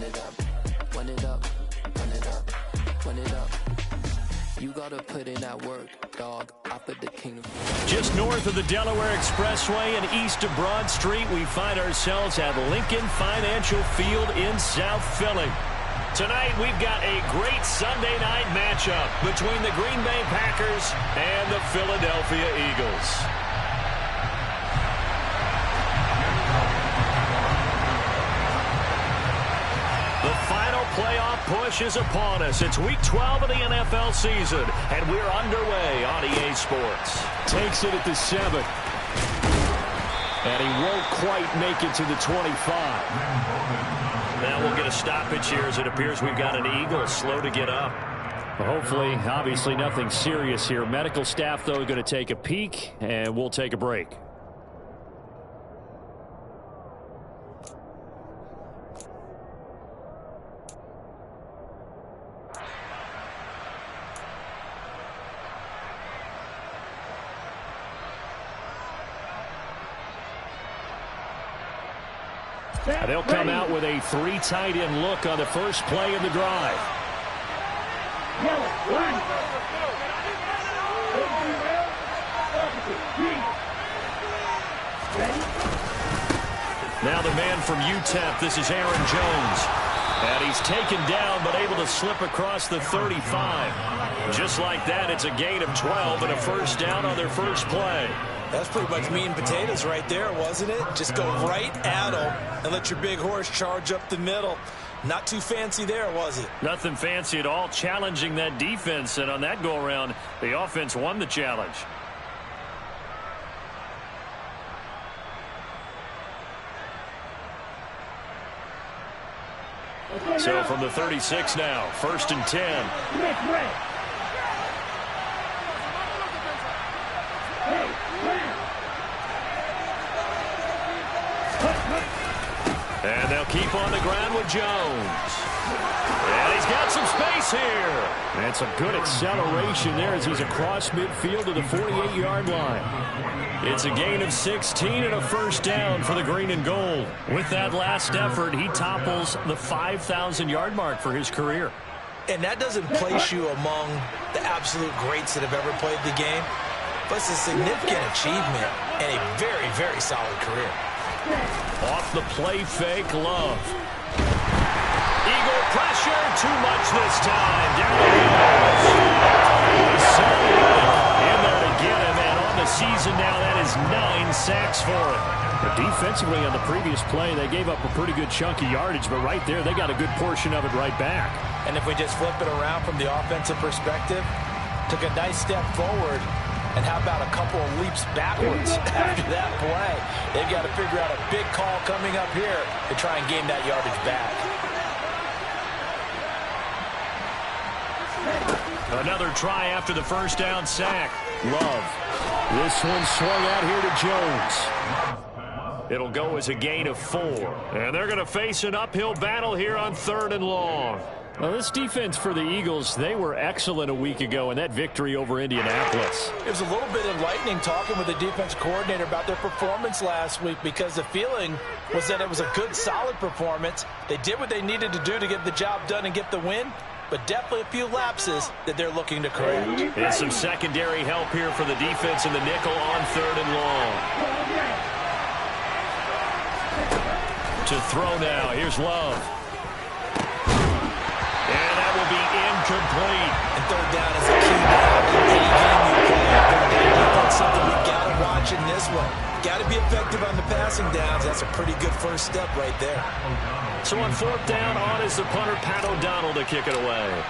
run it up, run it up, run it up, run it up. You gotta put in that work, dog. I put the king. Just north of the Delaware Expressway and east of Broad Street, we find ourselves at Lincoln Financial Field in South Philly. Tonight, we've got a great Sunday night matchup between the Green Bay Packers and the Philadelphia Eagles. The final playoff push is upon us. It's Week 12 of the NFL season, and we're underway on EA Sports. Takes it at the 7. And he won't quite make it to the 25. Now we'll get a stoppage here as it appears we've got an Eagle slow to get up. Well, hopefully, obviously nothing serious here. Medical staff, though, are going to take a peek, and we'll take a break. They'll come out with a 3 tight end look on the first play of the drive. Now the man from UTEP, this is Aaron Jones. And he's taken down, but able to slip across the 35. Just like that, it's a gain of 12 and a first down on their first play. That's pretty much meat and potatoes right there, wasn't it? Just go right at them and let your big horse charge up the middle. Not too fancy there, was it? Nothing fancy at all, challenging that defense. And on that go-around, the offense won the challenge. So from the 36 now, 1st and 10. And they'll keep on the ground with Jones. And he's got some space here. And some good acceleration there as he's across midfield to the 48-yard line. It's a gain of 16 and a first down for the green and gold. With that last effort, he topples the 5,000-yard mark for his career. And that doesn't place you among the absolute greats that have ever played the game. But it's a significant achievement and a very, very solid career. Off the play fake, Love. Eagle pressure, too much this time. Down he goes. In there to get him, and on the season now, that is 9 sacks for him. But defensively on the previous play, they gave up a pretty good chunk of yardage, but right there, they got a good portion of it right back. And if we just flip it around from the offensive perspective, took a nice step forward. And how about a couple of leaps backwards after that play? They've got to figure out a big call coming up here to try and gain that yardage back. Another try after the first down sack. Love. This one swung out here to Jones. It'll go as a gain of 4. And they're going to face an uphill battle here on 3rd and long. Well, this defense for the Eagles, they were excellent a week ago in that victory over Indianapolis. It was a little bit enlightening talking with the defense coordinator about their performance last week because the feeling was that it was a good, solid performance. They did what they needed to do to get the job done and get the win, but definitely a few lapses that they're looking to correct. And some secondary help here for the defense in the nickel on 3rd and long. To throw now, here's Love. Incomplete. And 3rd down is a key now. Any game you play, 3rd down, that's something we got to watch in this one. Got to be effective on the passing downs. That's a pretty good first step right there. So on 4th down, on is the punter, Pat O'Donnell, to kick it away.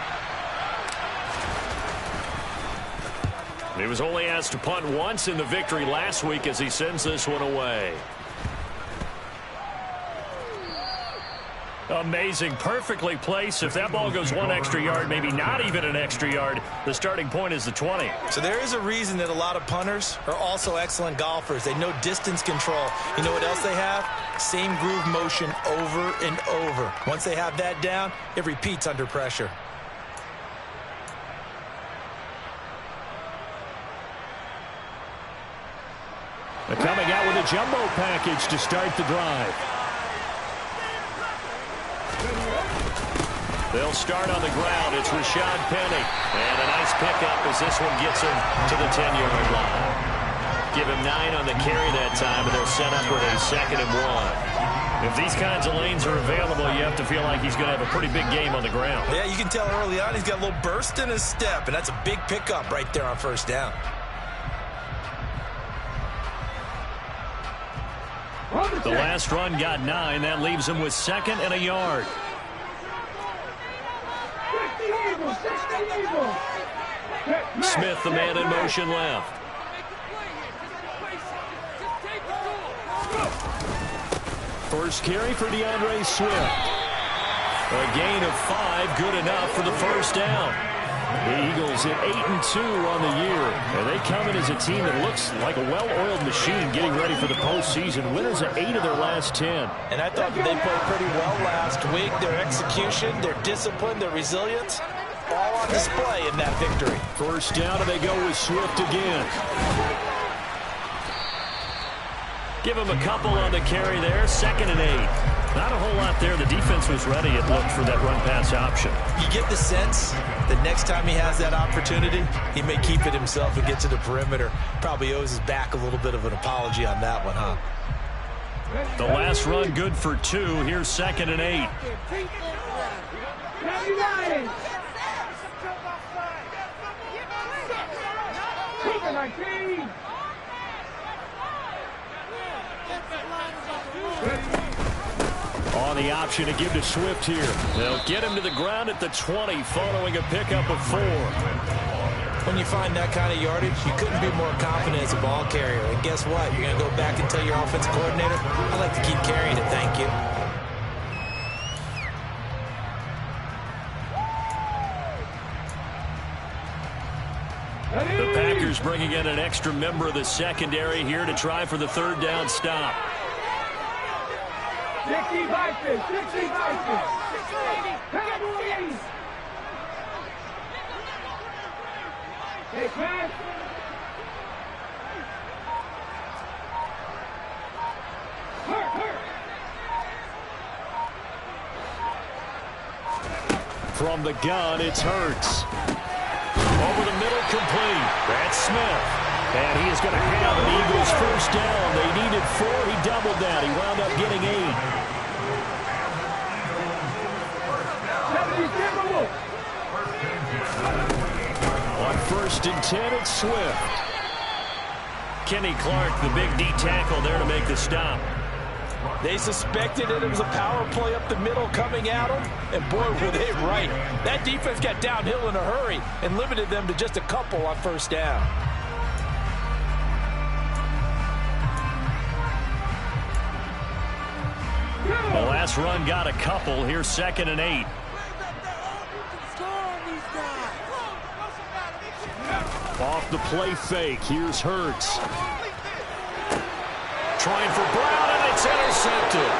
He was only asked to punt once in the victory last week as he sends this one away. Amazing, perfectly placed. If that ball goes 1 extra yard, maybe not even an extra yard, the starting point is the 20. So there is a reason that a lot of punters are also excellent golfers. They know distance control. You know what else they have? Same groove motion over and over. Once they have that down, it repeats under pressure. They're coming out with a jumbo package to start the drive. They'll start on the ground. It's Rashad Penny. And a nice pickup as this one gets him to the 10-yard line. Give him 9 on the carry that time, and they'll set up with a 2nd and 1. If these kinds of lanes are available, you have to feel like he's going to have a pretty big game on the ground. Yeah, you can tell early on he's got a little burst in his step, and that's a big pickup right there on first down. The last run got 9. That leaves him with 2nd and a yard. Smith, the man in motion left. First carry for DeAndre Swift. A gain of 5, good enough for the first down. The Eagles at 8-2 on the year, and they come in as a team that looks like a well-oiled machine getting ready for the postseason. Winners of 8 of their last 10. And I thought that they played pretty well last week. Their execution, their discipline, their resilience, all on display in that victory. First down, and they go with Swift again. Give him a couple on the carry there. 2nd and 8. Not a whole lot there. The defense was ready, it looked, for that run-pass option. You get the sense that next time he has that opportunity, he may keep it himself and get to the perimeter. Probably owes his back a little bit of an apology on that one, huh? The last run good for 2. Here's 2nd and 8. On the option to give to Swift here. They'll get him to the ground at the 20 following a pickup of 4. When you find that kind of yardage, you couldn't be more confident as a ball carrier. And guess what? You're going to go back and tell your offensive coordinator, I'd like to keep carrying it, thank you. The Packers bringing in an extra member of the secondary here to try for the 3rd down stop. 60 Vikings, 60 Vikings. Cowboys. Hey, pass. From the gun, it's Hurts. Over the middle, complete. That's Smith. And he is going to have an Eagles first down. They needed 4. He doubled that. He wound up getting 8. On 1st and 10, it's Swift. Kenny Clark, the big D tackle there to make the stop. They suspected it was a power play up the middle coming at them, and boy, were they right. That defense got downhill in a hurry and limited them to just a couple on first down. The last run got a couple. Here's 2nd and 8. Off the play fake. Here's Hurts. Trying for Brown, and it's intercepted.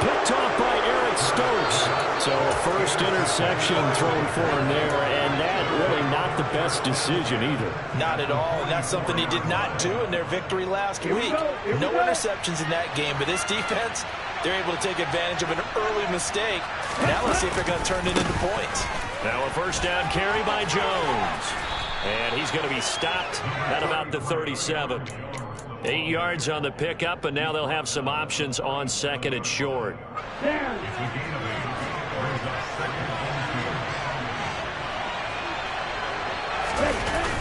Picked off by Eric Stokes. So a first interception thrown for him there, and that really not the best decision either. Not at all, and that's something he did not do in their victory last week. No interceptions in that game, but this defense, they're able to take advantage of an early mistake. Now let's see if they're going to turn it into points. Now a first down carry by Jones. And he's going to be stopped at about the 37. 8 yards on the pickup, and now they'll have some options on 2nd and short.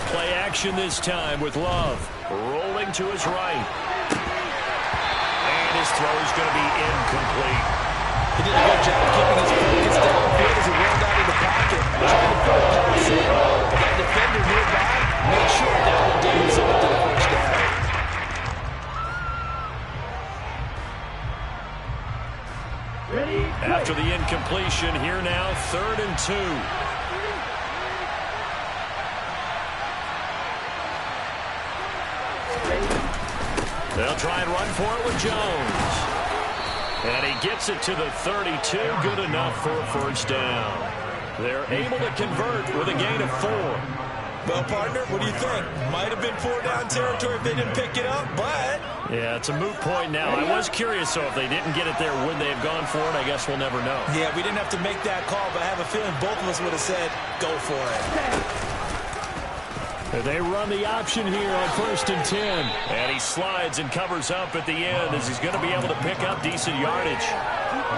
Play action this time with Love. Rolling to his right. And his throw is going to be incomplete. He did a good job keeping his focus downfield as he rolled out of the pocket, trying to put a pass in. But that defender nearby made sure that would do so to the first down. After the incompletion, here now, 3rd and 2. They'll try and run for it with Jones. And he gets it to the 32. Good enough for a first down. They're able to convert with a gain of 4. Well, partner, what do you think? Might have been 4-down territory if they didn't pick it up, but... Yeah, it's a moot point now. I was curious, though, if they didn't get it there, would they have gone for it? I guess we'll never know. Yeah, we didn't have to make that call, but I have a feeling both of us would have said, go for it. They run the option here on 1st and 10. And he slides and covers up at the end as he's going to be able to pick up decent yardage.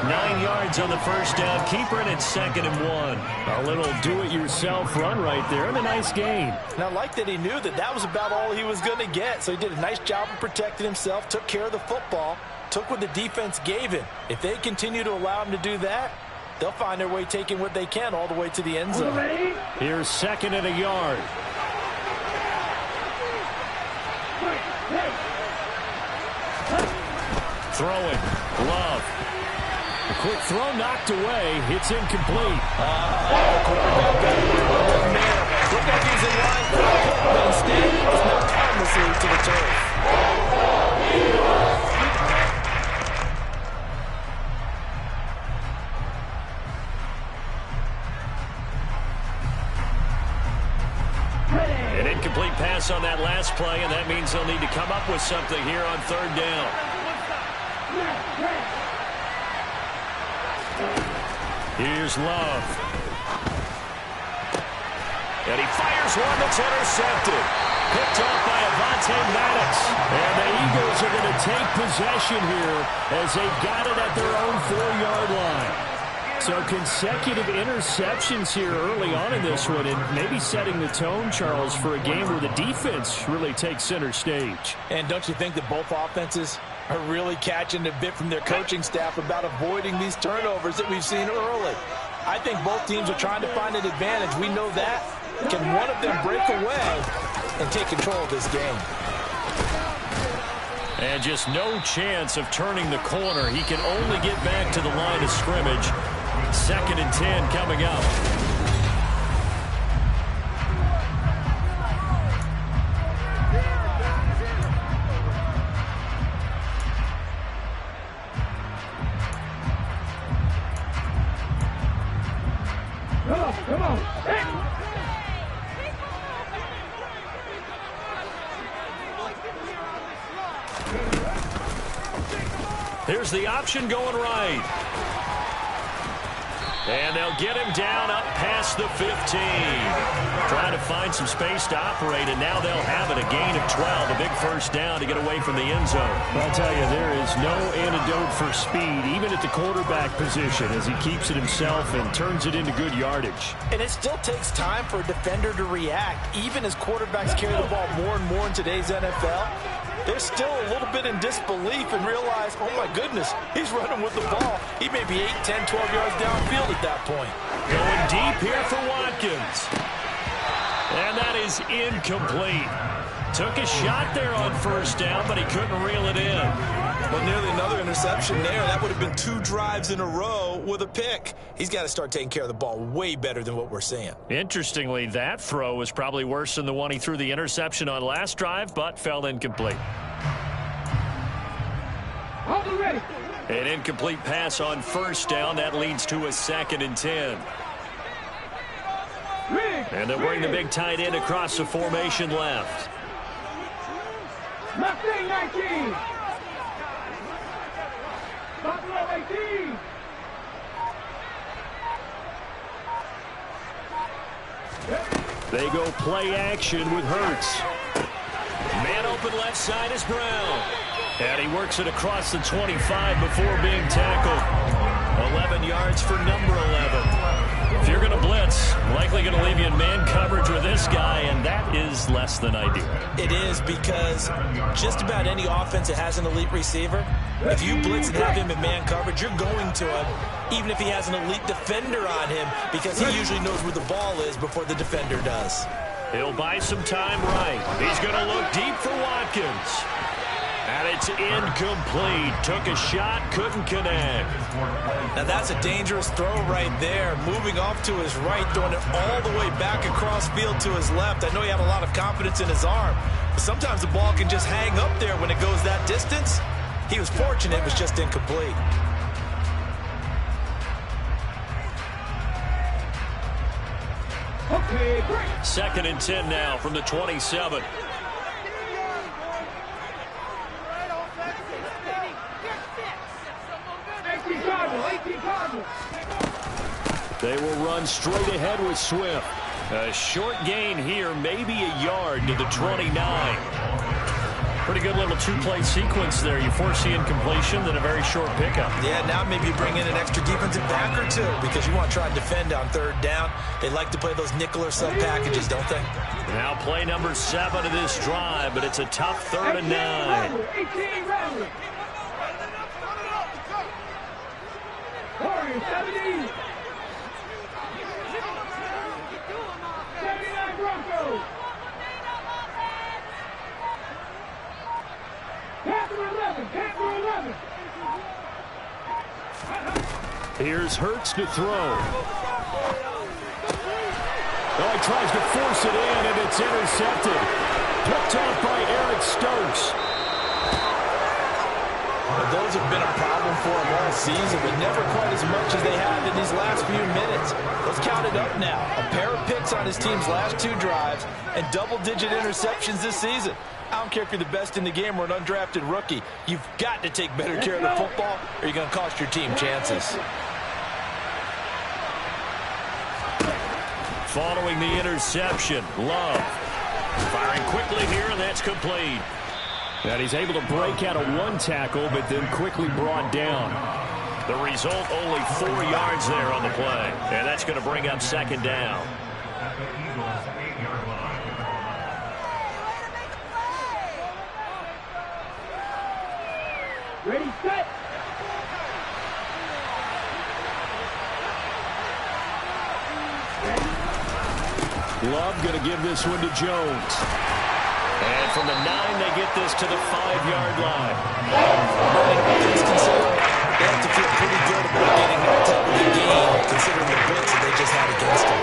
9 yards on the first down. Keeper in its 2nd and 1. A little do-it-yourself run right there and a nice gain. And I like that he knew that that was about all he was going to get. So he did a nice job of protecting himself, took care of the football, took what the defense gave him. If they continue to allow him to do that, they'll find their way taking what they can all the way to the end zone. Here's 2nd and a yard. Throwing. Love. A quick throw knocked away. It's incomplete. Quarterback got it. Looked like he's in line for a pick, but instead it's knocked harmlessly to the turf. An incomplete pass on that last play, and that means they'll need to come up with something here on 3rd down. Here's Love. And he fires one that's intercepted. Picked off by Avonte Maddox. And the Eagles are going to take possession here as they got it at their own 4-yard line. So consecutive interceptions here early on in this one, and maybe setting the tone, Charles, for a game where the defense really takes center stage. And don't you think that both offenses are really catching a bit from their coaching staff about avoiding these turnovers that we've seen early? I think both teams are trying to find an advantage. We know that. Can one of them break away and take control of this game? And just no chance of turning the corner. He can only get back to the line of scrimmage. 2nd and 10 coming up. Come on. Hey. Here's the option going right. And they'll get him down up past the 15. Trying to find some space to operate, and now they'll have it. A gain of 12, a big first down to get away from the end zone. I'll tell you, there is no antidote for speed, even at the quarterback position, as he keeps it himself and turns it into good yardage. And it still takes time for a defender to react, even as quarterbacks carry the ball more and more in today's NFL. They're still a little bit in disbelief and realize, oh my goodness, he's running with the ball. He may be 8, 10, 12 yards downfield at that point. Going deep here for Watkins. And that is incomplete. Took a shot there on first down, but he couldn't reel it in. Well, nearly another interception there. That would have been 2 drives in a row with a pick. He's got to start taking care of the ball way better than what we're seeing. Interestingly, that throw was probably worse than the one he threw the interception on last drive, but fell incomplete. An incomplete pass on first down. That leads to a 2nd and 10. And they'll bring the big tight end across the formation left. Mustang 19. Buffalo 18. They go play action with Hurts. Man open left side is Brown. And he works it across the 25 before being tackled. 11 yards for number 11. If you're going to blitz, likely going to leave you in man coverage with this guy, and that is less than ideal. It is, because just about any offense that has an elite receiver, if you blitz and have him in man coverage, you're going to him, even if he has an elite defender on him, because he usually knows where the ball is before the defender does. He'll buy some time right. He's going to look deep for Watkins. And it's incomplete. Took a shot, couldn't connect. Now that's a dangerous throw right there. Moving off to his right, throwing it all the way back across field to his left. I know he had a lot of confidence in his arm, but sometimes the ball can just hang up there when it goes that distance. He was fortunate it was just incomplete. 2nd and 10 now from the 27. They will run straight ahead with Swift. A short gain here, maybe a yard to the 29. Pretty good little two-play sequence there. You force the incompletion, then a very short pickup. Yeah, now maybe you bring in an extra defensive back or two because you want to try and defend on 3rd down. They like to play those nickel or sub packages, don't they? Now play number 7 of this drive, but it's a tough 3rd and 9. 79 Broncos. Panther 11. Here's Hurts to throw. Oh, he tries to force it in, and it's intercepted. Picked off by Eric Stokes. Well, those have been a problem for them all season, but never quite as much as they have in these last few minutes. Let's count it up now. A pair of picks on his team's last 2 drives and double-digit interceptions this season. I don't care if you're the best in the game or an undrafted rookie. You've got to take better care of the football or you're going to cost your team chances. Following the interception, Love firing quickly here, and that's complete. And he's able to break out of 1 tackle, but then quickly brought down. The result, only 4 yards there on the play. And that's going to bring up 2nd down. Ready, set. Love going to give this one to Jones. And from the 9, they get this to the 5-yard line. They have to feel pretty good about getting that type of a game, considering the blitz that they just had against them.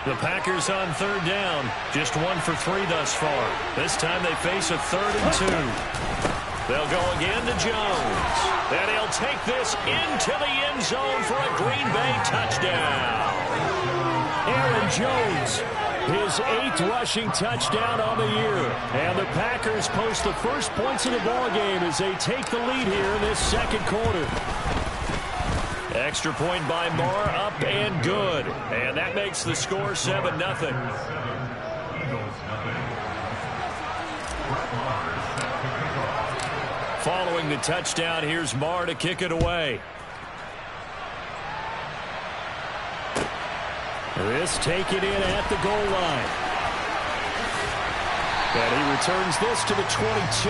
The Packers on 3rd down. Just 1 for 3 thus far. This time they face a 3rd and 2. They'll go again to Jones. And he'll take this into the end zone for a Green Bay touchdown. Aaron Jones, his 8th rushing touchdown on the year. And the Packers post the first points of the ballgame as they take the lead here in this 2nd quarter. Extra point by Marr, up and good. And that makes the score 7-0. Following the touchdown, here's Marr to kick it away. This taken in at the goal line. And he returns this to the 22.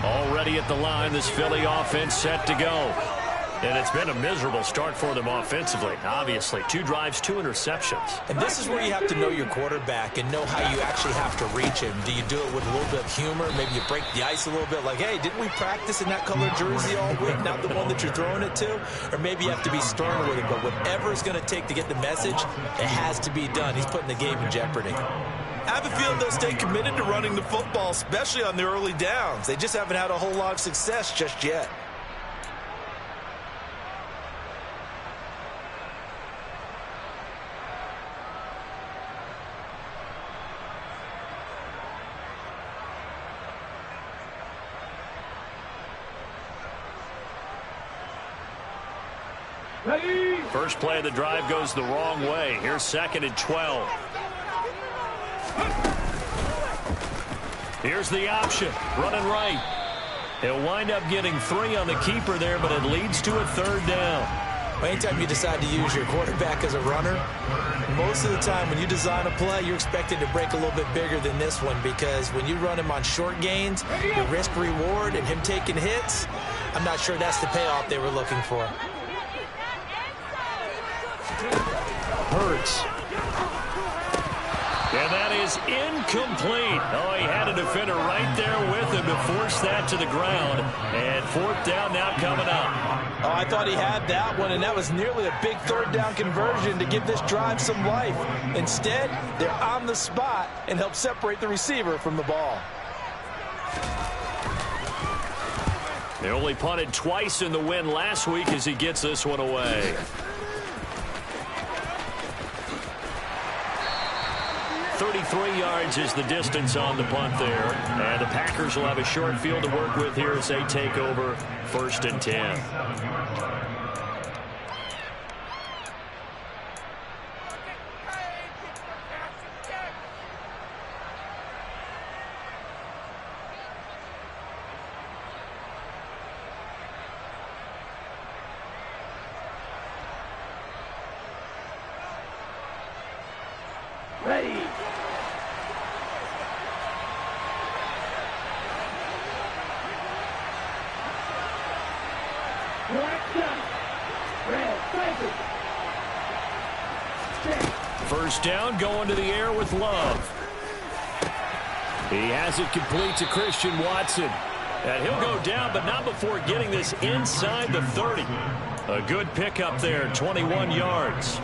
Already at the line, this Philly offense set to go. And it's been a miserable start for them offensively, obviously. 2 drives, 2 interceptions. And this is where you have to know your quarterback and know how you actually have to reach him. Do you do it with a little bit of humor? Maybe you break the ice a little bit like, hey, didn't we practice in that color jersey all week, not the one that you're throwing it to? Or maybe you have to be stern with him. But whatever it's going to take to get the message, it has to be done. He's putting the game in jeopardy. I have a feeling they'll stay committed to running the football, especially on the early downs. They just haven't had a whole lot of success just yet. First play of the drive goes the wrong way. Here's 2nd and 12. Here's the option. Running right. He'll wind up getting 3 on the keeper there, but it leads to a 3rd down. Anytime you decide to use your quarterback as a runner, most of the time when you design a play, you're expected to break a little bit bigger than this one, because when you run him on short gains, your risk-reward and him taking hits, I'm not sure that's the payoff they were looking for. Hurts. And that is incomplete. Oh, he had it defender right there with him to force that to the ground. And fourth down now coming up. Oh, I thought he had that one, and that was nearly a big third down conversion to give this drive some life. Instead, they're on the spot and help separate the receiver from the ball. They only punted twice in the win last week as he gets this one away. .33 yards is the distance on the punt there. And the Packers will have a short field to work with here as they take over 1st and 10. Ready. First down, going to the air with Love. He has it complete to Christian Watson. And he'll go down, but not before getting this inside the 30. A good pickup there, 21 yards.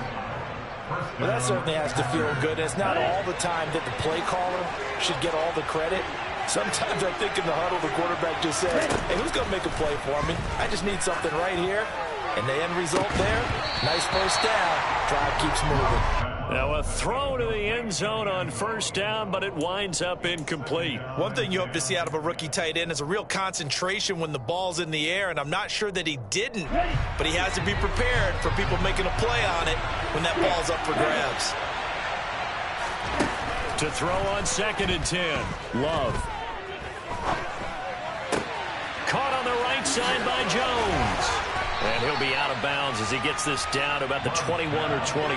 Well, that certainly has to feel good. It's not all the time that the play caller should get all the credit. Sometimes I think in the huddle, the quarterback just says, hey, who's going to make a play for me? I just need something right here. And the end result there, nice first down. Drive keeps moving. Now a throw to the end zone on first down, but it winds up incomplete. One thing you hope to see out of a rookie tight end is a real concentration when the ball's in the air, and I'm not sure that he didn't, but he has to be prepared for people making a play on it when that ball's up for grabs. To throw on 2nd and 10, Love. Caught on the right side by Jones. And he'll be out of bounds as he gets this down to about the 21 or 22. 5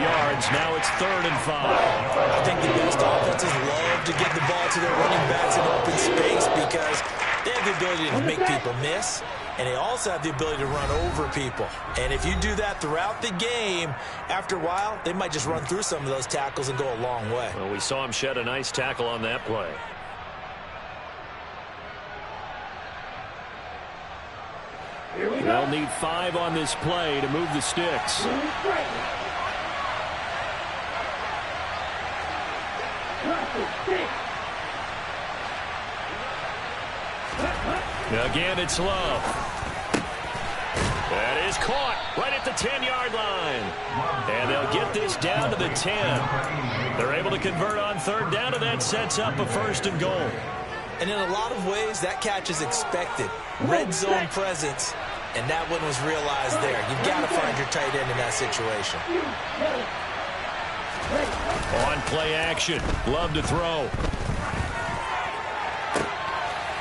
yards. Now it's 3rd and 5. I think the best offenses love to get the ball to their running backs in open space because they have the ability to make people miss, and they also have the ability to run over people. And if you do that throughout the game, after a while, they might just run through some of those tackles and go a long way. Well, we saw him shed a nice tackle on that play. They'll need 5 on this play to move the sticks. Again, it's Love. That is caught right at the 10-yard line. And they'll get this down to the 10. They're able to convert on 3rd down, and that sets up a 1st and goal. And in a lot of ways, that catch is expected. Red zone presence, and that one was realized there. You've got to find your tight end in that situation. On play action, Love to throw.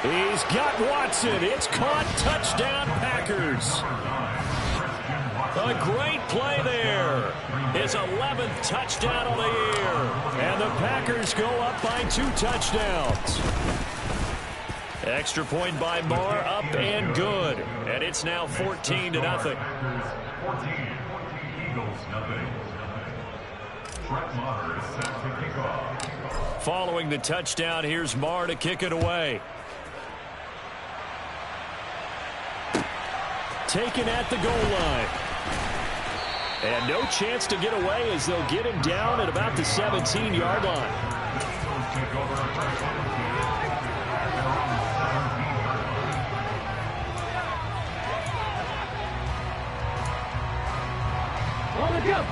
He's got Watson. It's caught. Touchdown, Packers. A great play there. His 11th touchdown of the year. And the Packers go up by 2 touchdowns. Extra point by Moore, up and good. And it's now 14-0. 14, Eagles nothing. Trent Maher is set to kick off. Following the touchdown, here's Maher to kick it away. Taken at the goal line. And no chance to get away as they'll get him down at about the 17-yard line.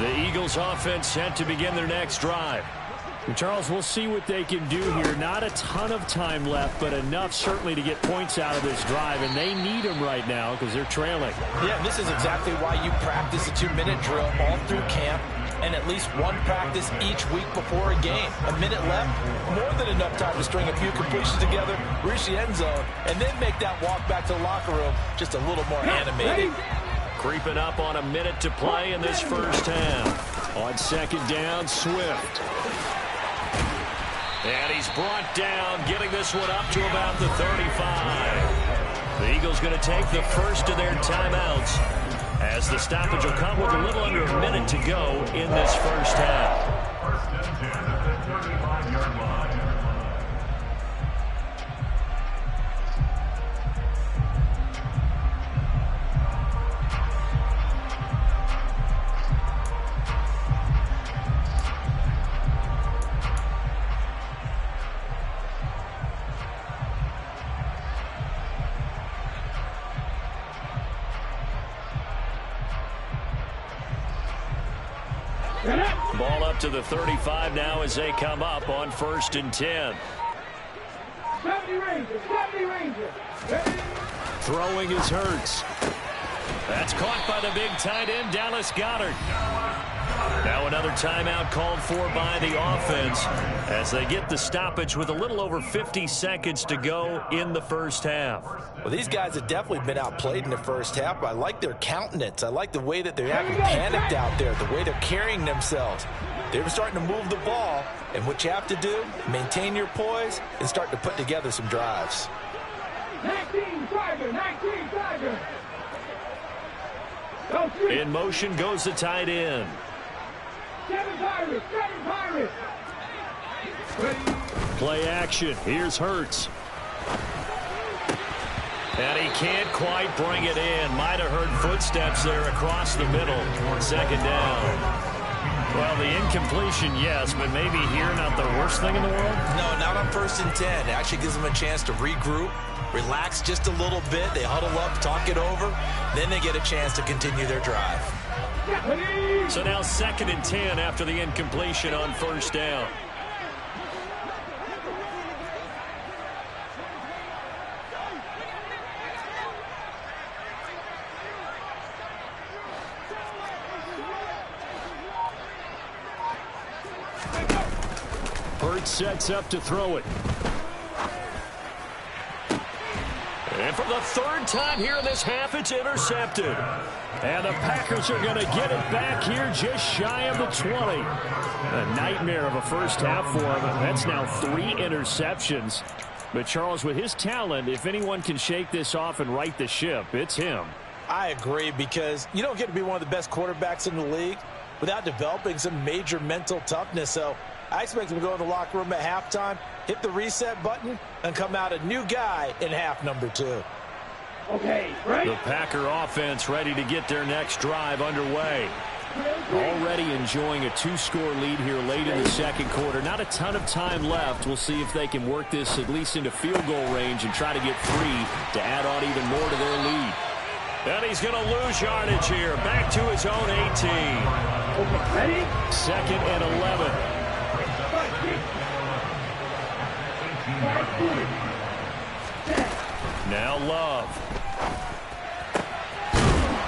The Eagles offense set to begin their next drive. Charles, we'll see what they can do here. Not a ton of time left, but enough certainly to get points out of this drive, and they need them right now because they're trailing. Yeah, this is exactly why you practice a 2-minute drill all through camp and at least one practice each week before a game. A minute left, more than enough time to string a few completions together, reach the end zone, and then make that walk back to the locker room just a little more animated. Creeping up on a minute to play in this first half. On 2nd down, Swift. And he's brought down, getting this one up to about the 35. The Eagles going to take the first of their timeouts as the stoppage will come with a little under a minute to go in this first half. First and 10 at the 35-yard line. Ball up to the 35 now as they come up on 1st and 10. 70 Rangers. Throwing is Hurts. That's caught by the big tight end, Dallas Goedert. Now another timeout called for by the offense as they get the stoppage with a little over 50 seconds to go in the first half. Well, these guys have definitely been outplayed in the first half. I like their countenance. I like the way that they're acting panicked out there, the way they're carrying themselves. They're starting to move the ball, and what you have to do, maintain your poise and start to put together some drives. 19 Tiger. In motion goes the tight end. 7 Pirates. Play action. Here's Hurts. And he can't quite bring it in. Might have heard footsteps there across the middle. 2nd down. Well, the incompletion, yes, but maybe here not the worst thing in the world? No, not on 1st and 10. It actually gives them a chance to regroup, relax just a little bit. They huddle up, talk it over. Then they get a chance to continue their drive. So now 2nd and 10 after the incompletion on 1st down. Hurts sets up to throw it. And for the 3rd time here in this half, it's intercepted. And the Packers are going to get it back here just shy of the 20. A nightmare of a first half for him. That's now 3 interceptions. But Charles, with his talent, if anyone can shake this off and right the ship, it's him. I agree, because you don't get to be one of the best quarterbacks in the league without developing some major mental toughness. So I expect him to go in the locker room at halftime, hit the reset button, and come out a new guy in half number 2. Okay, right. The Packer offense ready to get their next drive underway. Already enjoying a 2-score lead here late in the 2nd quarter. Not a ton of time left. We'll see if they can work this at least into field goal range and try to get 3 to add on even more to their lead. And he's going to lose yardage here. Back to his own 18. Okay, ready? 2nd and 11. Now Love.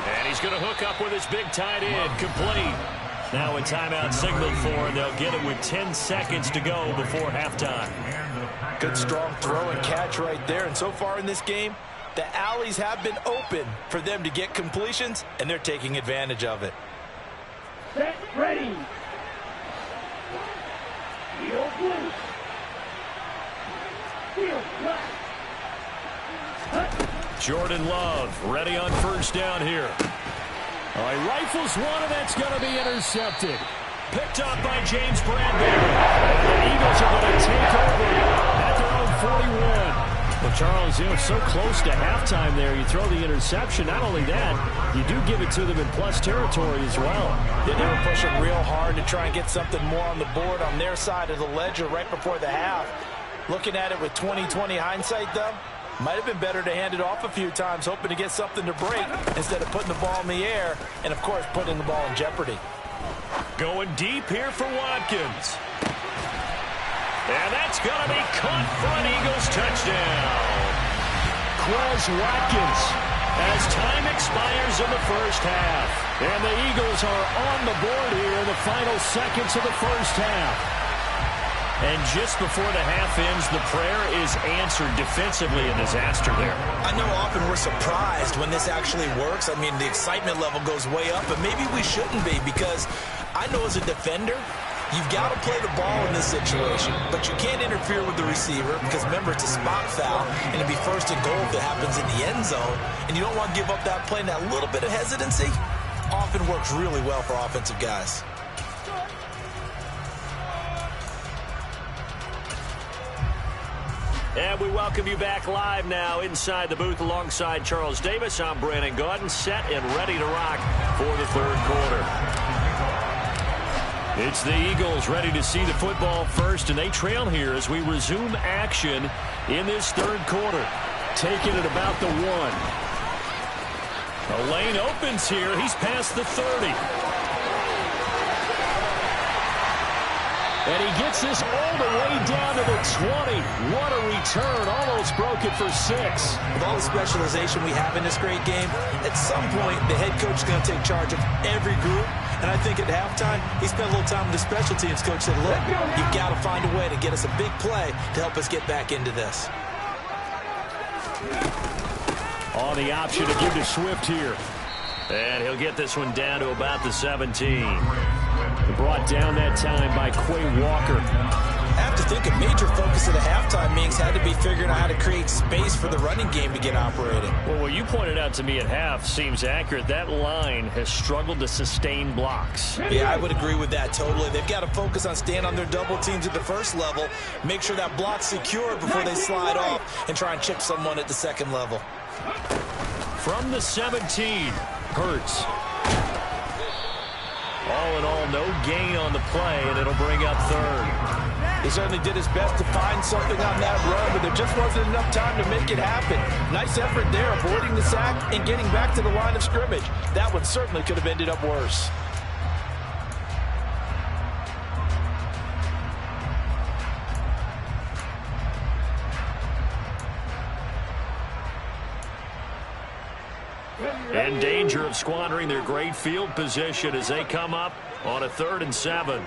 And he's going to hook up with his big tight end. Complete. Now a timeout signaled for, and they'll get it with 10 seconds to go before halftime. Good strong throw and catch right there. And so far in this game, the alleys have been open for them to get completions, and they're taking advantage of it. Set, ready. Field blue. Field black. Jordan Love ready on 1st down here. All right, rifles one, and that's going to be intercepted. Picked up by James Bradbury. The Eagles are going to take over at their own 41. Well, Charles, so close to halftime there. You throw the interception. Not only that, you do give it to them in plus territory as well. Yeah, they were pushing real hard to try and get something more on the board on their side of the ledger right before the half. Looking at it with 20/20 hindsight, though, might have been better to hand it off a few times, hoping to get something to break instead of putting the ball in the air and, of course, putting the ball in jeopardy. Going deep here for Watkins. And that's going to be caught for an Eagles touchdown. Quez Watkins as time expires in the first half. And the Eagles are on the board here in the final seconds of the first half. And just before the half ends, the prayer is answered defensively. A disaster there. I know often we're surprised when this actually works. I mean, the excitement level goes way up, but maybe we shouldn't be, because I know as a defender, you've got to play the ball in this situation, but you can't interfere with the receiver because, remember, it's a spot foul, and it'd be 1st and goal if it happens in the end zone, and you don't want to give up that play. And that little bit of hesitancy often works really well for offensive guys. And we welcome you back live now inside the booth alongside Charles Davis. I'm Brandon Gaudin, set and ready to rock for the 3rd quarter. It's the Eagles ready to see the football first, and they trail here as we resume action in this 3rd quarter. Taking it about the 1. A lane opens here. He's past the 30. And he gets this all the way down to the 20. What a return. Almost broke it for 6. With all the specialization we have in this great game, at some point the head coach is going to take charge of every group. And I think at halftime, he spent a little time with the special teams coach, said, look, you've got to find a way to get us a big play to help us get back into this. On the option to give to Swift here. And he'll get this one down to about the 17. Brought down that time by Quay Walker. I have to think a major focus of the halftime meetings had to be figuring out how to create space for the running game to get operating. Well, what you pointed out to me at half seems accurate. That line has struggled to sustain blocks. Yeah, I would agree with that totally. They've got to focus on staying on their double teams at the first level, make sure that block's secure before they slide off and try and chip someone at the second level. From the 17, Hurts. All in all, no gain on the play, and it'll bring up third. He certainly did his best to find something on that run, but there just wasn't enough time to make it happen. Nice effort there, avoiding the sack and getting back to the line of scrimmage. That one certainly could have ended up worse. In danger of squandering their great field position as they come up on a 3rd and 7.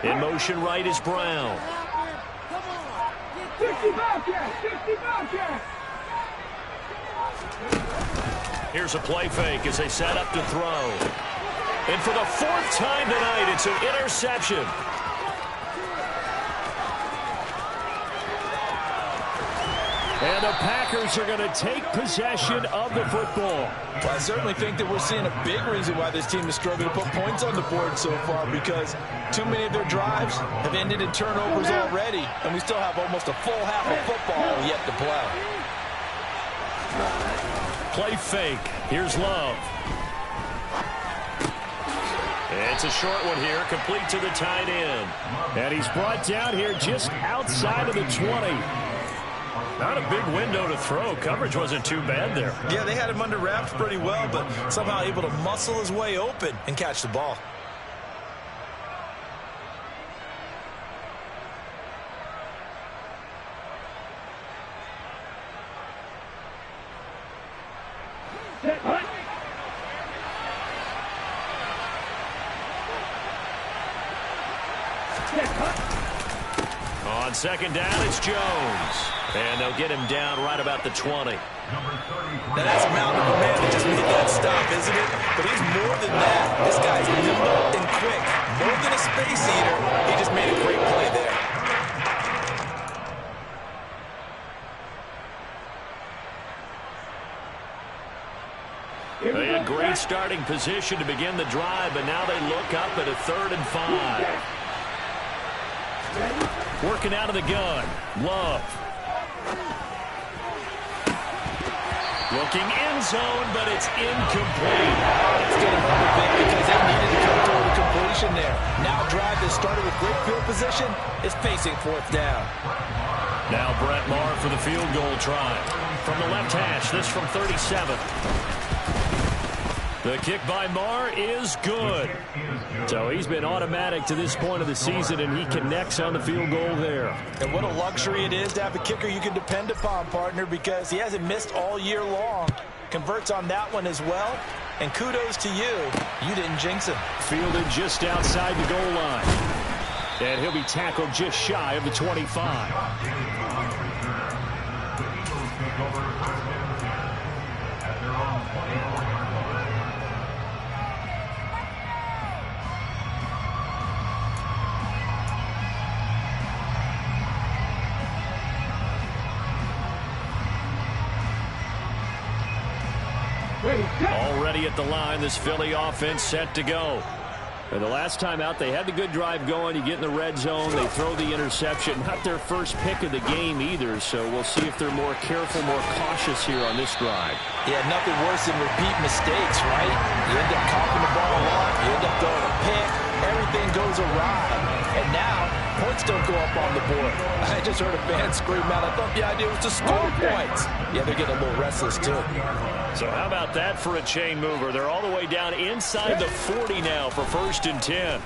In motion right is Brown. 60 Bobcats! 60 Bobcats! Here's a play fake as they set up to throw. And for the 4th time tonight, it's an interception. And the Packers are going to take possession of the football. Well, I certainly think that we're seeing a big reason why this team is struggling to put points on the board so far, because too many of their drives have ended in turnovers already, and we still have almost a full half of football yet to play. Play fake. Here's Love. It's a short one here, complete to the tight end. And he's brought down here just outside of the 20. Not a big window to throw. Coverage wasn't too bad there. Yeah, they had him under wraps pretty well, but somehow able to muscle his way open and catch the ball. On 2nd down, it's Jones. And they'll get him down right about the 20. Now that's a mountain of a man that just made that stop, isn't it? But he's more than that. This guy's nimble and quick. More than a space eater. He just made a great play there. They had great starting position to begin the drive, but now they look up at a 3rd and 5. Working out of the gun. Love. Looking end zone, but it's incomplete. It's going to hurt a bit because they needed to come toward a completion there. Now a drive that started with great field position is facing 4th down. Now Brett Maher for the field goal try. From the left hash, this from 37. The kick by Maher is good. So he's been automatic to this point of the season, and he connects on the field goal there. And what a luxury it is to have a kicker you can depend upon, partner, because he hasn't missed all year long. Converts on that one as well. And kudos to you. You didn't jinx him. Fielded just outside the goal line. And he'll be tackled just shy of the 25. Already at the line, this Philly offense set to go. And the last time out, they had the good drive going. You get in the red zone, they throw the interception. Not their first pick of the game either, so we'll see if they're more careful, more cautious here on this drive. Yeah, nothing worse than repeat mistakes, right? You end up coughing the ball a lot, you end up throwing a pick, everything goes awry. And now, points don't go up on the board. I just heard a fan scream out. I thought the idea was to score points. Yeah, they're getting a little restless, too. So how about that for a chain mover? They're all the way down inside the 40 now for 1st and 10.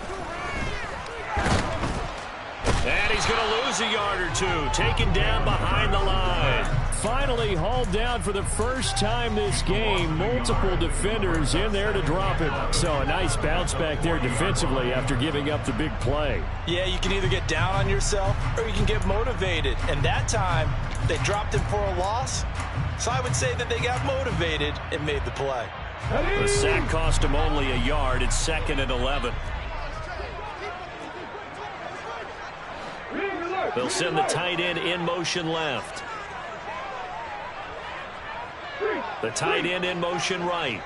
And he's going to lose a yard or two, taken down behind the line. Finally hauled down for the first time this game. Multiple defenders in there to drop it. So a nice bounce back there defensively after giving up the big play. Yeah, you can either get down on yourself or you can get motivated. And that time, they dropped it for a loss. So I would say that they got motivated and made the play. The sack cost him only a yard. It's 2nd and 11. They'll send the tight end in motion left. The tight end in motion right.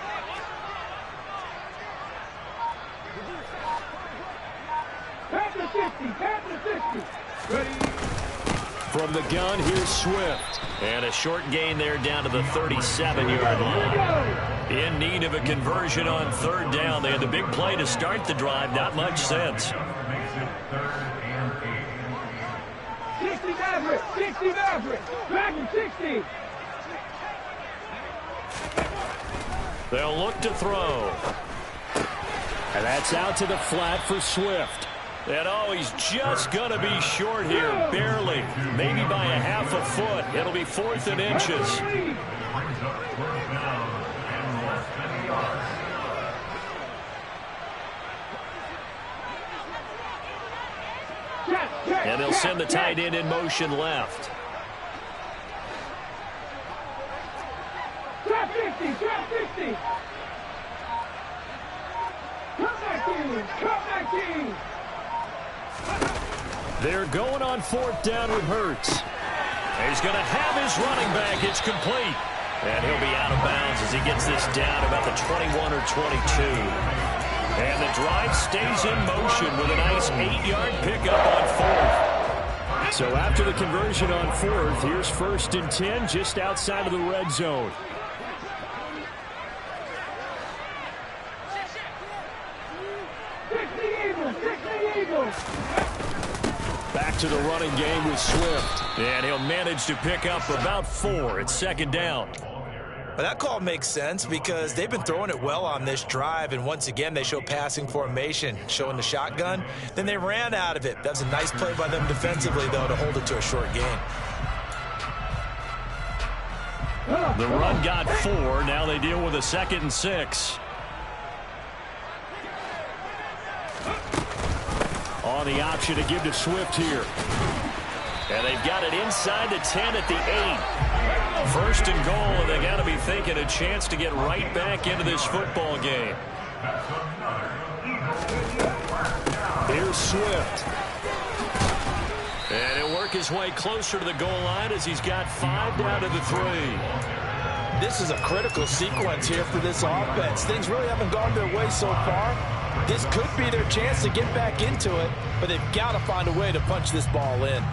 From the gun, here's Swift. And a short gain there down to the 37-yard line. In need of a conversion on 3rd down. They had the big play to start the drive. Not much sense. 60 Maverick, 60 Maverick, back in 60. They'll look to throw. And that's out to the flat for Swift. And oh, he's just going to be short here, barely. Maybe by a half a foot. It'll be 4th and inches. And they'll send the tight end in motion left. Trap 50, trap 50. Come back in, come back in. They're going on 4th down with Hurts. He's going to have his running back. It's complete. And he'll be out of bounds as he gets this down about the 21 or 22. And the drive stays in motion with a nice 8-yard pickup on 4th. So after the conversion on 4th, here's 1st and 10 just outside of the red zone. Back to the running game with Swift. And he'll manage to pick up about 4. It's 2nd down. But that call makes sense because they've been throwing it well on this drive, and once again they show passing formation, showing the shotgun. Then they ran out of it. That was a nice play by them defensively, though, to hold it to a short gain. The run got 4. Now they deal with a 2nd and 6. On the option to give to Swift here. And they've got it inside the 10 at the 8. 1st and goal, and they got to be thinking a chance to get right back into this football game. Here's Swift. And he'll work his way closer to the goal line as he's got 5 down to the 3. This is a critical sequence here for this offense. Things really haven't gone their way so far. This could be their chance to get back into it, but they've got to find a way to punch this ball in.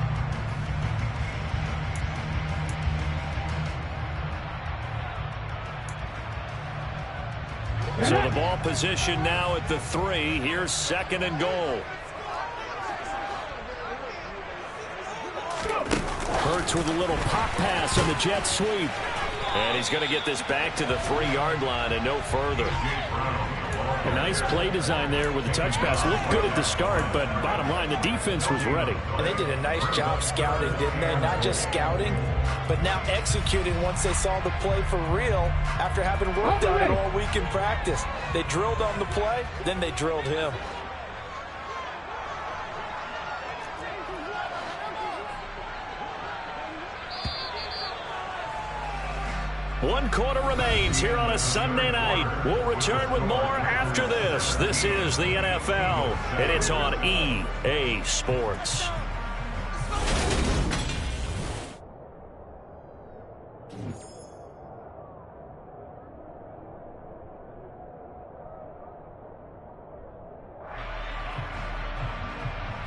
So the ball position now at the 3. Here's 2nd and goal. Hurts with a little pop pass on the jet sweep. And he's going to get this back to the 3-yard line and no further. A nice play design there with the touch pass. Looked good at the start, but bottom line, the defense was ready. And they did a nice job scouting, didn't they? Not just scouting, but now executing once they saw the play for real after having worked on it all week in practice. They drilled on the play, then they drilled him. One quarter remains here on a Sunday night. We'll return with more after this. This is the NFL, and it's on EA Sports.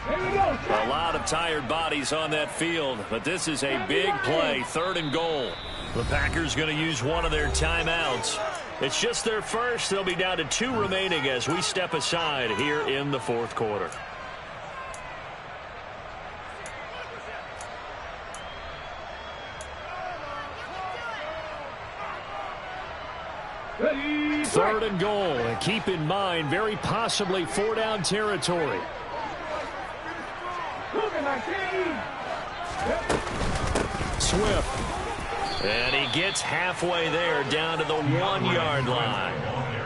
A lot of tired bodies on that field, but this is a big play, 3rd and goal. The Packers going to use one of their timeouts. It's just their first. They'll be down to 2 remaining as we step aside here in the 4th quarter. 3rd and goal. And keep in mind, very possibly 4-down territory. Swift. And he gets halfway there, down to the 1-yard line.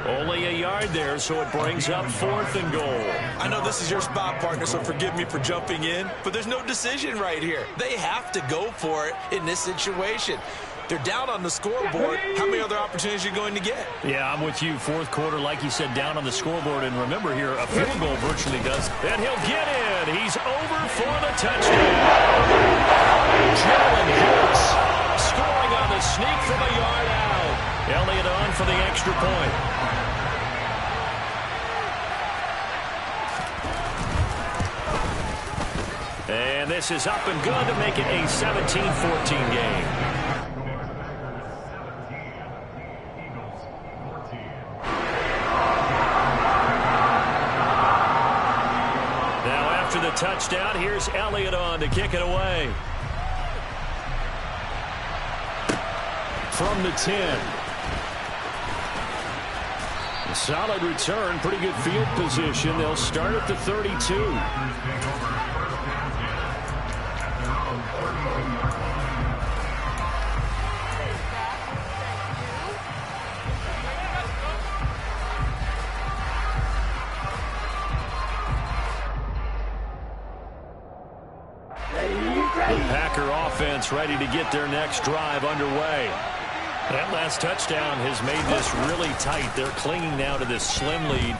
Only a yard there, so it brings up 4th and goal. I know this is your spot, partner, so forgive me for jumping in, but there's no decision right here. They have to go for it in this situation. They're down on the scoreboard. How many other opportunities are you going to get? Yeah, I'm with you. 4th quarter, like you said, down on the scoreboard. And remember here, a field goal virtually does. And he'll get in. He's over for the touchdown. Jalen Hurts scoring on the sneak from a yard out. Elliott on for the extra point. And this is up and good to make it a 17-14 game. The touchdown. Here's Elliott on to kick it away. From the 10. A solid return. Pretty good field position. They'll start at the 32. Ready to get their next drive underway. That last touchdown has made this really tight. They're clinging now to this slim lead.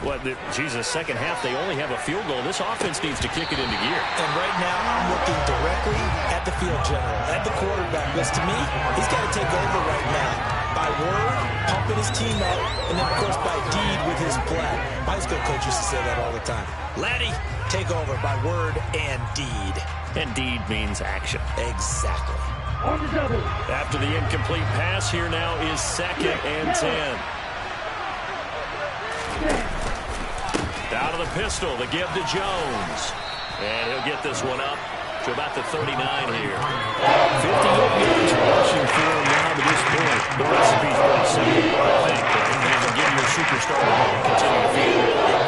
Second half, they only have a field goal. This offense needs to kick it into gear. And right now, I'm looking directly at the field general, at the quarterback. Because to me, he's got to take over right now. By word, pumping his team up, and then, of course, by deed with his play. My high school coach used to say that all the time. Laddie, take over by word and deed. And deed means action. Exactly. After the incomplete pass, here now is 2nd and 10. Out of the pistol, the give to Jones. And he'll get this one up to about the 39 here. 58 yards rushing for him now to this point. The recipe's pretty simple, I think. You can give your superstar the ball and continue to field.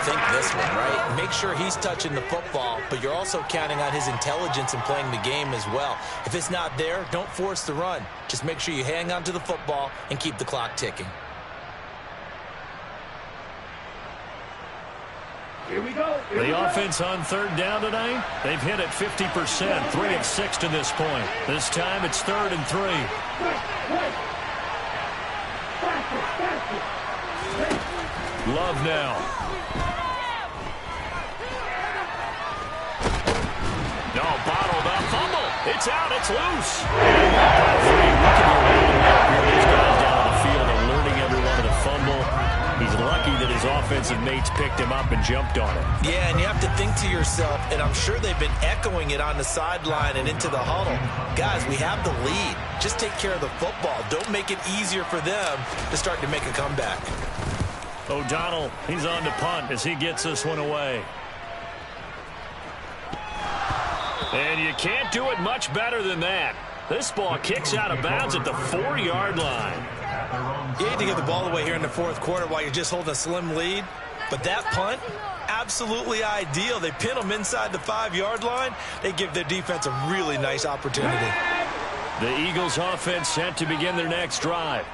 Think this one, right? Make sure he's touching the football, but you're also counting on his intelligence and playing the game as well. If it's not there, don't force the run. Just make sure you hang on to the football and keep the clock ticking. Here we go. The offense on 3rd down tonight, they've hit it 50%, 3 of 6 to this point. This time it's 3rd and 3. Love now. No, bottled up, fumble. It's out, it's loose. These guys down on the field are learning every one of the fumble. He's lucky that his offensive mates picked him up and jumped on it. Yeah, and you have to think to yourself, and I'm sure they've been echoing it on the sideline and into the huddle. Guys, we have the lead. Just take care of the football. Don't make it easier for them to start to make a comeback. O'Donnell, he's on to punt as he gets this one away. And you can't do it much better than that. This ball kicks out of bounds at the 4-yard line. You hate to get the ball away here in the 4th quarter while you're just holding a slim lead. But that punt, absolutely ideal. They pin them inside the 5-yard line. They give their defense a really nice opportunity. The Eagles offense set to begin their next drive.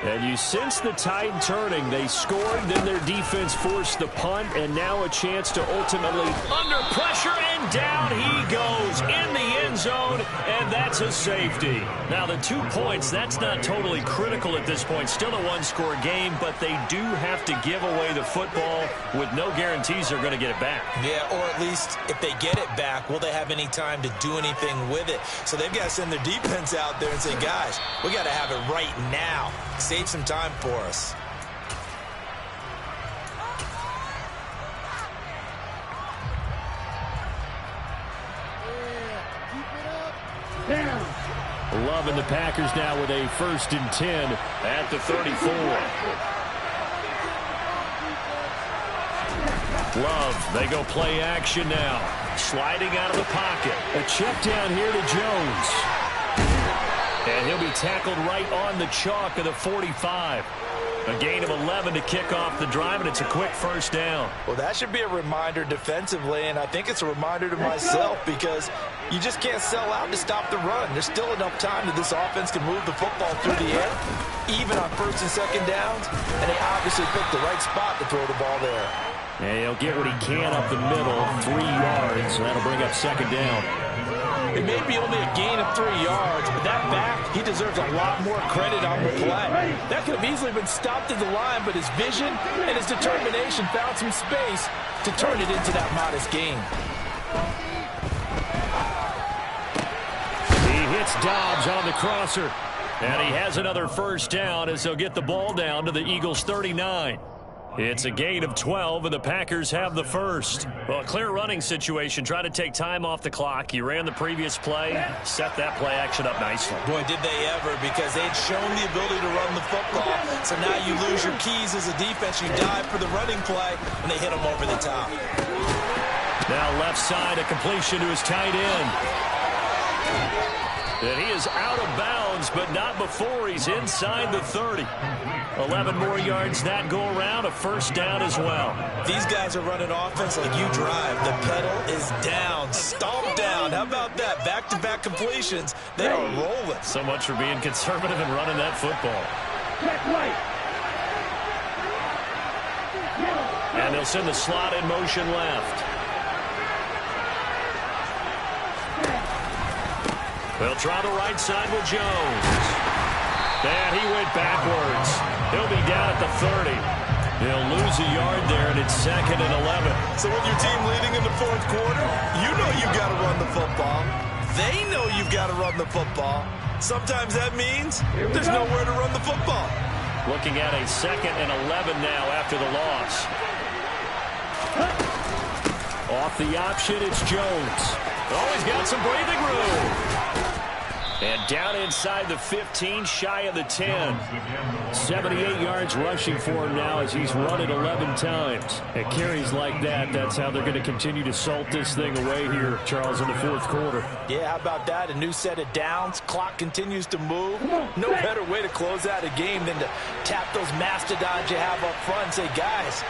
And you sense the tide turning. They scored, then their defense forced the punt, and now a chance to ultimately under pressure, and down he goes in the end zone, and that's a safety. Now the 2 points, that's not totally critical at this point. Still a 1-score game, but they do have to give away the football with no guarantees they're going to get it back. Yeah, or at least if they get it back, will they have any time to do anything with it? So they've got to send their defense out there and say, guys, we got to have it right now. Save some time for us. Love and the Packers now with a 1st and 10 at the 34. Love, they go play action now. Sliding out of the pocket. A check down here to Jones. And he'll be tackled right on the chalk of the 45. A gain of 11 to kick off the drive, and it's a quick first down. Well, that should be a reminder defensively, and I think it's a reminder to myself because you just can't sell out to stop the run. There's still enough time that this offense can move the football through the air, even on first and second downs, and they obviously picked the right spot to throw the ball there. And he'll get what he can up the middle, 3 yards, and that'll bring up second down. It may be only a gain of 3 yards, but that back, he deserves a lot more credit on the play. That could have easily been stopped at the line, but his vision and his determination found some space to turn it into that modest gain. He hits Dobbs on the crosser, and he has another first down as they'll get the ball down to the Eagles' 39. It's a gain of 12, and the Packers have the first. Well, a clear running situation. Try to take time off the clock. You ran the previous play, set that play action up nicely. Boy, did they ever, because they'd shown the ability to run the football. So now you lose your keys as a defense. You dive for the running play, and they hit them over the top. Now left side, a completion to his tight end. And he is out of bounds, but not before he's inside the 30. 11 more yards that go around, a first down as well. These guys are running offense like you drive. The pedal is down, stomp down. How about that? Back-to-back completions. They are rolling. So much for being conservative and running that football. And they'll send the slot in motion left. They'll try the right side with Jones. And he went backwards. He'll be down at the 30. He'll lose a yard there, and it's 2nd and 11. So with your team leading in the fourth quarter, you know you've got to run the football. They know you've got to run the football. Sometimes that means there's nowhere to run the football. Looking at a 2nd and 11 now after the loss. Off the option, it's Jones. Oh, he's got some breathing room. And down inside the 15, shy of the 10. 78 yards rushing for him now as he's run it 11 times. At carries like that, that's how they're going to continue to salt this thing away here, Charles, in the fourth quarter. Yeah, how about that? A new set of downs. Clock continues to move. No better way to close out a game than to tap those mastodons you have up front and say, guys,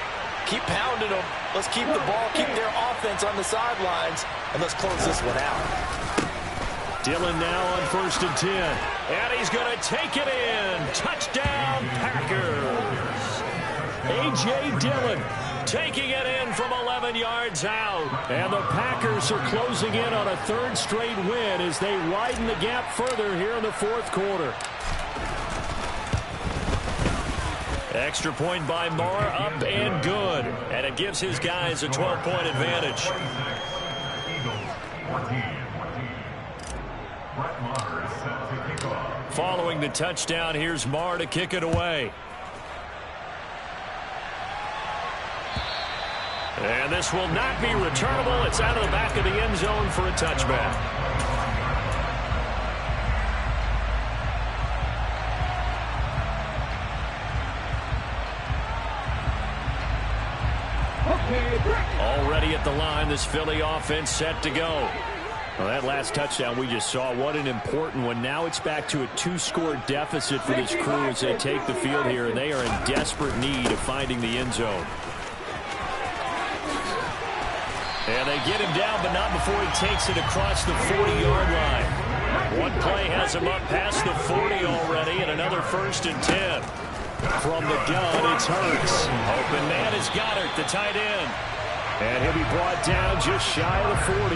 keep pounding them. Let's keep the ball, keep their offense on the sidelines, and let's close this one out. Dillon now on 1st and 10. And he's going to take it in. Touchdown, Packers. A.J. Dillon taking it in from 11 yards out. And the Packers are closing in on a 3rd straight win as they widen the gap further here in the fourth quarter. Extra point by Marr, up and good. And it gives his guys a 12-point advantage. Following the touchdown, here's Marr to kick it away. And this will not be returnable. It's out of the back of the end zone for a touchback. Already at the line, this Philly offense set to go. Well, that last touchdown we just saw, what an important one. Now it's back to a 2-score deficit for this crew as they take the field here, and they are in desperate need of finding the end zone. And they get him down, but not before he takes it across the 40-yard line. One play has him up past the 40 already, and another 1st and 10. From the gun, it's Hurts. Open man is Goddard, the tight end. And he'll be brought down just shy of the 40.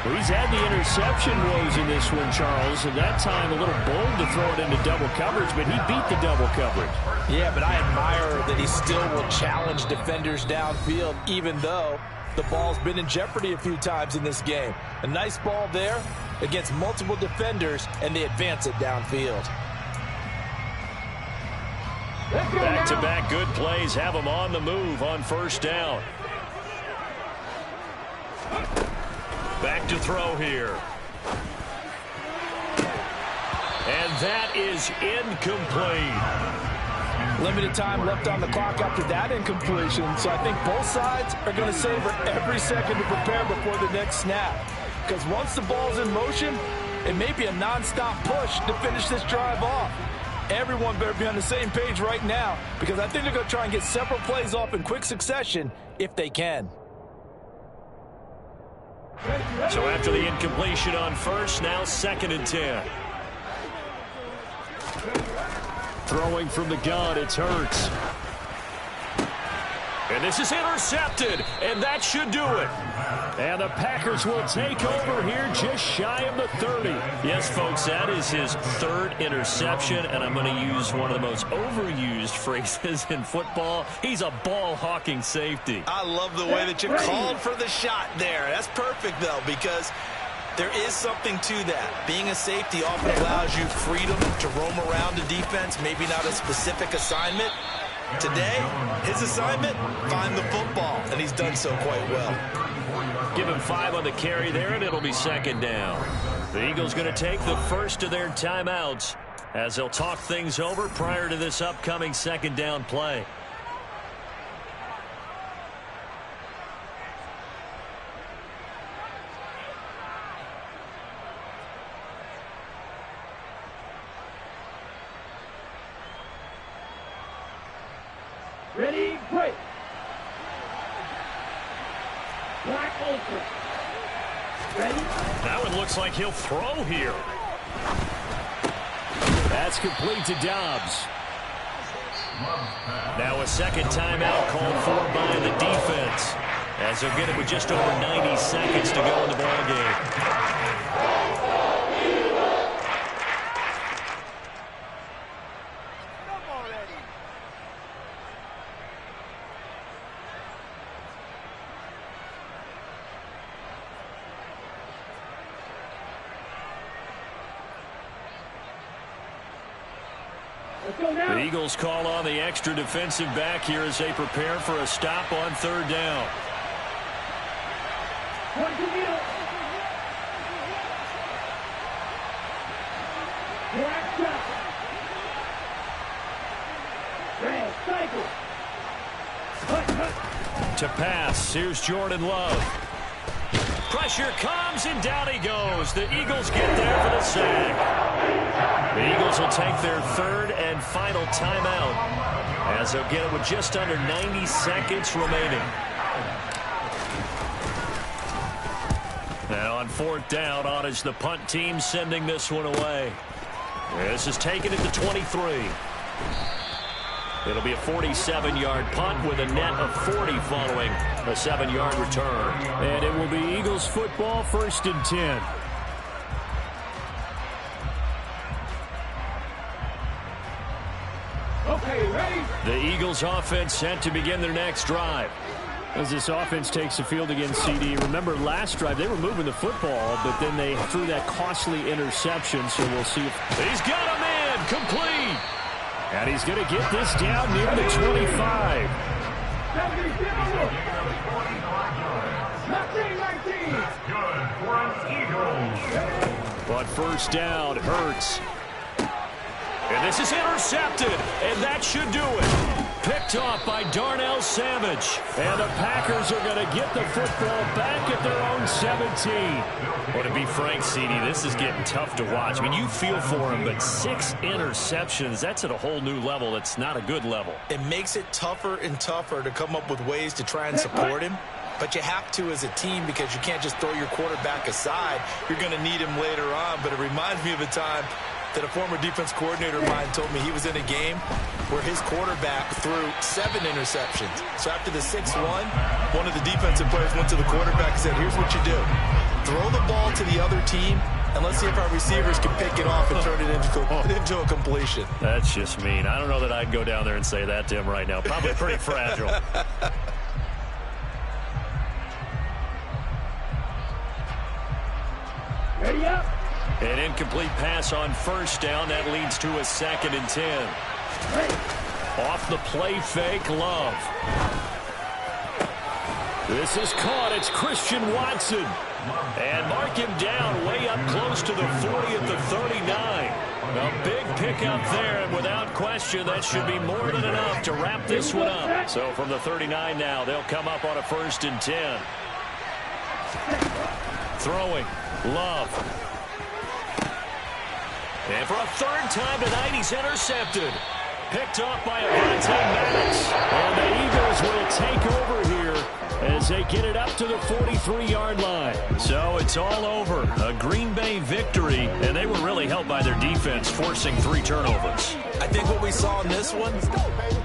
Well, he's had the interception woes in this one, Charles, and that time a little bold to throw it into double coverage, but he beat the double coverage. Yeah, but I admire that he still will challenge defenders downfield, even though the ball's been in jeopardy a few times in this game. A nice ball there against multiple defenders, and they advance it downfield. Back-to-back good plays have him on the move on 1st down. Back to throw here. And that is incomplete. Limited time left on the clock after that incompletion, so I think both sides are going to savor every second to prepare before the next snap. Because once the ball's in motion, it may be a non-stop push to finish this drive off. Everyone better be on the same page right now because I think they're going to try and get several plays off in quick succession if they can. So after the incompletion on first, now 2nd and 10. Throwing from the gun, it's Hurts. And this is intercepted, and that should do it. And the Packers will take over here just shy of the 30. Yes, folks, that is his 3rd interception, and I'm going to use one of the most overused phrases in football. He's a ball-hawking safety. I love the way that you called for the shot there. That's perfect, though, because there is something to that. Being a safety often allows you freedom to roam around the defense, maybe not a specific assignment. Today, his assignment, find the football, and he's done so quite well. Give him 5 on the carry there, and it'll be 2nd down. The Eagles going to take the first of their timeouts as they'll talk things over prior to this upcoming 2nd down play. Ready, break. Black Ultra. Ready? Now it looks like he'll throw here. That's complete to Dobbs. Now a 2nd timeout called for by the defense as they'll get it with just over 90 seconds to go in the ballgame. The Eagles call on the extra defensive back here as they prepare for a stop on 3rd down. To pass, here's Jordan Love. Pressure comes, and down he goes. The Eagles get there for the sack. The Eagles will take their 3rd and final timeout as they'll get it with just under 90 seconds remaining. Now on 4th down, on is the punt team sending this one away. This is taken at the 23. It'll be a 47-yard punt with a net of 40 following a 7-yard return. And it will be Eagles football, 1st and 10. Okay, ready? The Eagles offense set to begin their next drive. As this offense takes the field against CD, remember last drive they were moving the football, but then they threw that costly interception, so we'll see if... He's got a man, complete! And he's going to get this down near the 25. But 1st down, Hurts. And this is intercepted, and that should do it. Picked off by Darnell Savage. And the Packers are going to get the football back at their own 17. Well, to be frank, CD, this is getting tough to watch. I mean, you feel for him, but 6 interceptions, that's at a whole new level. It's not a good level. It makes it tougher and tougher to come up with ways to try and support him. But you have to as a team because you can't just throw your quarterback aside. You're going to need him later on. But it reminds me of a time that a former defense coordinator of mine told me he was in a game where his quarterback threw 7 interceptions. So after the 6-1, one of the defensive players went to the quarterback and said, here's what you do. Throw the ball to the other team, and let's see if our receivers can pick it off and turn it into a completion. That's just mean. I don't know that I'd go down there and say that to him right now. Probably pretty fragile. Ready up. An incomplete pass on 1st down. That leads to a 2nd and 10. Off the play fake, Love. This is caught. It's Christian Watson. And mark him down way up close to the 40 at the 39. A big pickup there, and without question, that should be more than enough to wrap this one up. So from the 39 now, they'll come up on a 1st and 10. Throwing, Love. And for a third time tonight, he's intercepted. Picked off by Avonte Maddox. And the Eagles will take over here as they get it up to the 43-yard line. So it's all over. A Green Bay victory, and they were really helped by their defense, forcing 3 turnovers. I think what we saw in this one,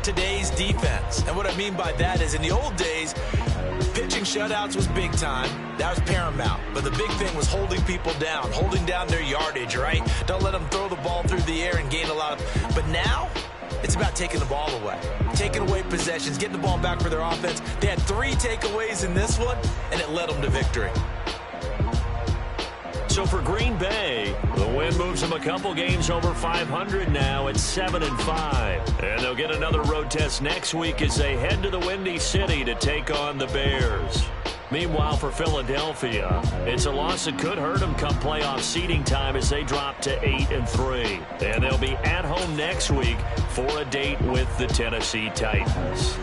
today's defense. And what I mean by that is in the old days, pitching shutouts was big time. That was paramount. But the big thing was holding people down, holding down their yardage, right? Don't let them throw the ball through the air and gain a lot of... But now, it's about taking the ball away. Taking away possessions, getting the ball back for their offense. They had 3 takeaways in this one, and it led them to victory. So for Green Bay, the win moves them a couple games over 500 now at 7-5. And they'll get another road test next week as they head to the Windy City to take on the Bears. Meanwhile, for Philadelphia, it's a loss that could hurt them come playoff seeding time as they drop to 8-3. And they'll be at home next week for a date with the Tennessee Titans.